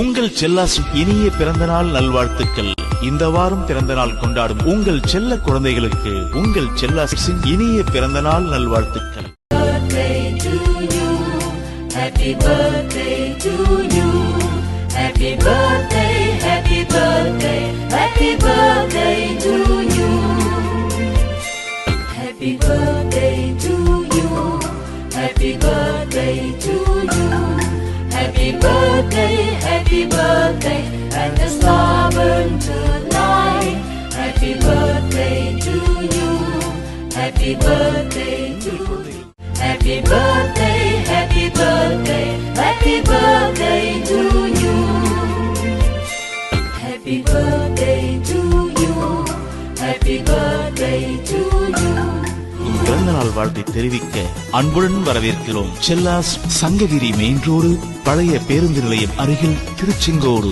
உங்கள் செல்லாஸ் இனிய பிறந்தநாள் நல்வாழ்த்துக்கள். இந்த வாரம் பிறந்தநாள் கொண்டாடும் உங்கள் செல்ல குழந்தைகளுக்கு உங்கள் செல்லாஸின் இனிய பிறந்தநாள் நல்வாழ்த்துக்கள். Happy birthday to you. Happy birthday, happy birthday, happy birthday to you. Happy birthday to you. Happy birthday to you. Happy birthday, happy birthday, and the star burn tonight. Happy birthday to you. Happy birthday to you. Happy birthday, happy birthday, happy birthday to you. Happy birthday to you. Happy birthday to you. பிறந்தநாள் வாழ்த்தை தெரிவிக்க அன்புடன் வரவேற்கிறோம். செல்லாஸ் Sankagiri main road, பழைய பேருந்து நிலையம் அருகில், திருச்செங்கோடு.